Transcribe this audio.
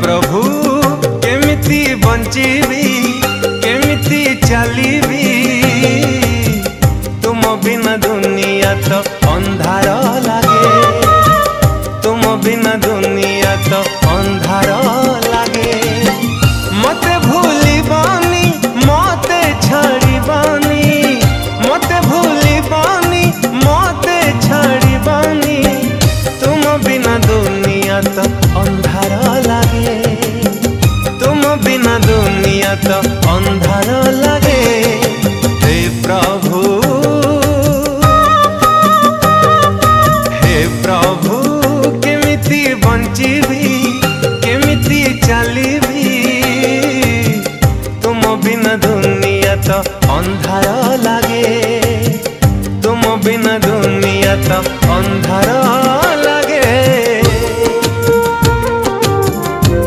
प्रभु केमिति बंचीबी केमिति चलीबी तुम बिना दुनिया तो अंधार लागे तुम बिना दुनिया तो अंधार लागे मते भूलिबानी मते छाड़िबानी मते भूलिबानी मते छाड़िबानी तुम बिना दुनिया तो अंधार लागे तुम बिना दुनिया तो अंधार लागे हे प्रभु केमिति बंचीबी केमिति चलीबी तुम बिना दुनिया तो